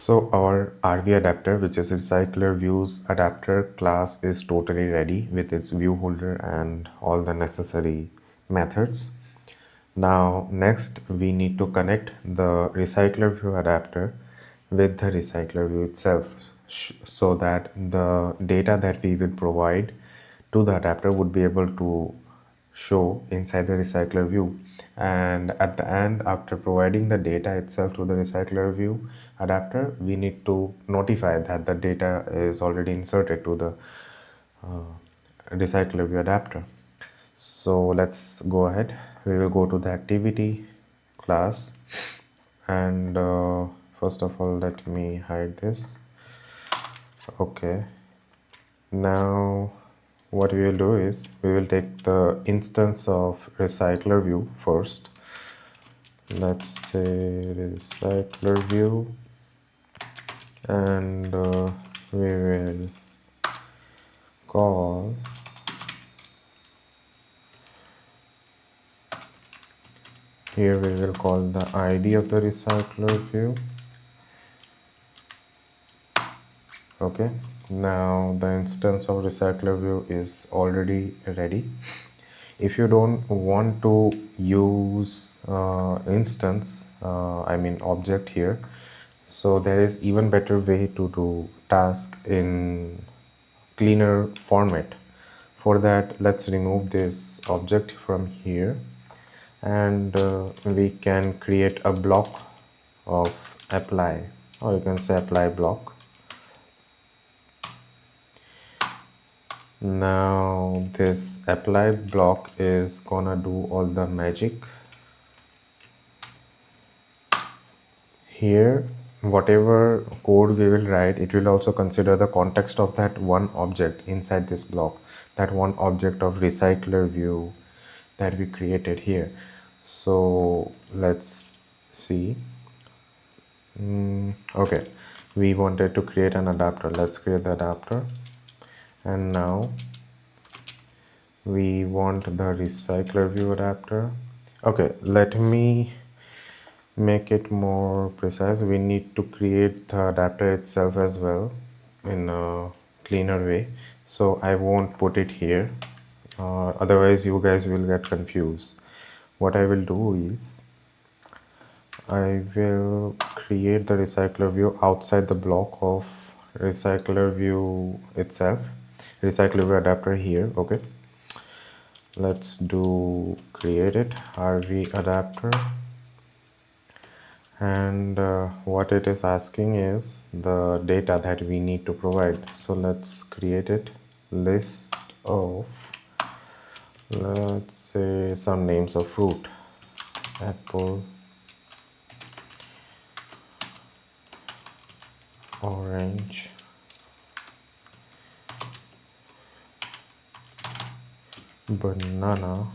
So our RV adapter, which is Recyclerview's adapter class, is totally ready with its view holder and all the necessary methods. Now next we need to connect the Recyclerview adapter with the Recyclerview itself so that the data that we will provide to the adapter would be able to show inside the recycler view. And at the end, after providing the data itself to the recycler view adapter, we need to notify that the data is already inserted to the recycler view adapter. So let's go ahead. We will go to the activity class, and first of all let me hide this. Okay, now what we will do is we will take the instance of recycler view first. Let's say recycler view, and we will call here we will call the ID of the recycler view. Okay, now the instance of recycler view is already ready. If you don't want to use instance, I mean object here, so there is even better way to do task in cleaner format. For that, let's remove this object from here, and we can create a block of apply, or you can say apply block. Now this apply block is gonna do all the magic. Here whatever code we will write, it will also consider the context of that one object inside this block, that one object of recycler view that we created here. So let's see. Okay, we wanted to create an adapter. Let's create the adapter, and now we want the recycler view adapter. Okay, let me make it more precise. We need to create the adapter itself as well in a cleaner way, so I won't put it here, otherwise you guys will get confused. What I will do is I will create the recycler view outside the block of recycler view itself, recycler view adapter here. Okay, let's do create it RV adapter, and what it is asking is the data that we need to provide. So let's create it, list of, let's say, some names of fruit: apple, orange, banana,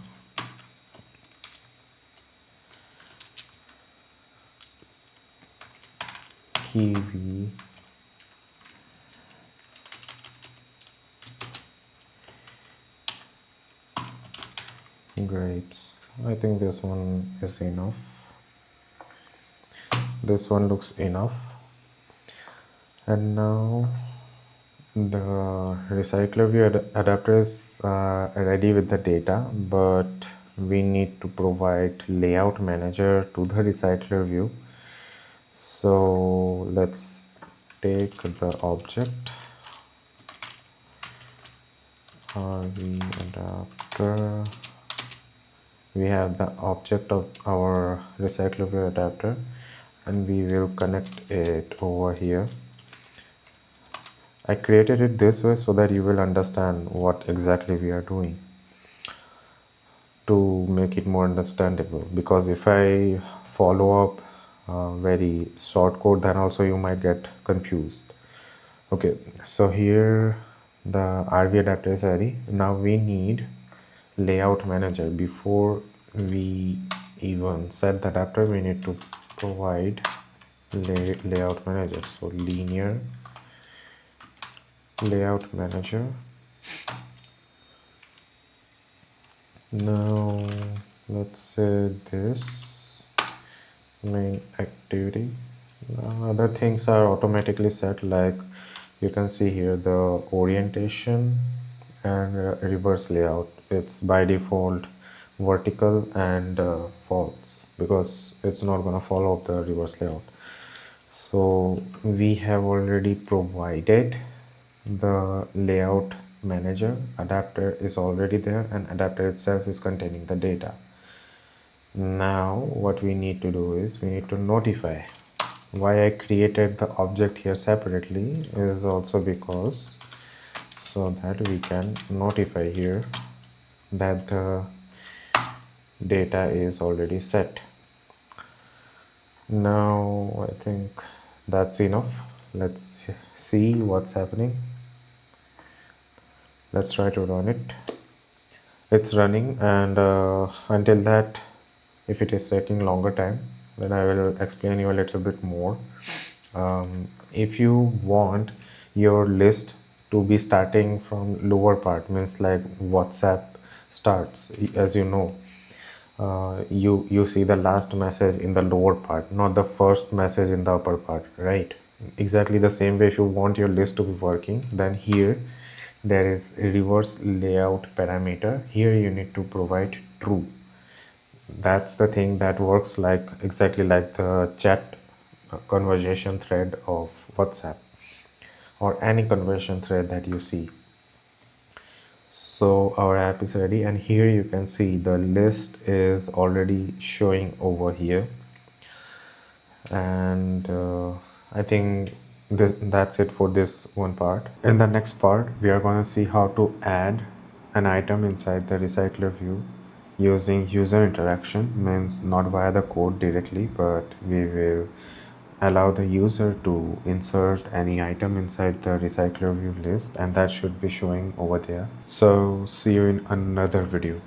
kiwi, grapes. I think this one is enough. This one looks enough. And now the recycler view adapter is ready with the data, but we need to provide layout manager to the recycler view. So let's take the object RV adapter. We have the object of our recycler view adapter, and we will connect it over here. I created it this way so that you will understand what exactly we are doing, to make it more understandable, because if I follow up very short code, then also you might get confused. Okay, so here the RV adapter is ready. Now we need layout manager. Before we even set the adapter, we need to provide layout manager. So linear layout manager. Now let's say this main activity, Other things are automatically set, like you can see here the orientation and reverse layout. It's by default vertical and false because it's not gonna follow the reverse layout. So we have already provided the layout manager. Adapter is already there and adapter itself is containing the data. Now what we need to do is we need to notify. Why I created the object here separately is also because so that we can notify here that the data is already set. Now I think that's enough. Let's see what's happening. Let's try to run it. It's running, and until that, if it is taking longer time, then I will explain you a little bit more. If you want your list to be starting from lower part, means like WhatsApp starts, as you know, you see the last message in the lower part, not the first message in the upper part, right? Exactly the same way, if you want your list to be working, then here there is a reverse layout parameter. Here you need to provide true. That's the thing that works like exactly like the chat conversation thread of WhatsApp or any conversation thread that you see. So our app is ready, and here you can see the list is already showing over here. And I think that's it for this one part. In the next part, we are going to see how to add an item inside the recycler view using user interaction, means not via the code directly, but we will allow the user to insert any item inside the recycler view list, and that should be showing over there. So see you in another video.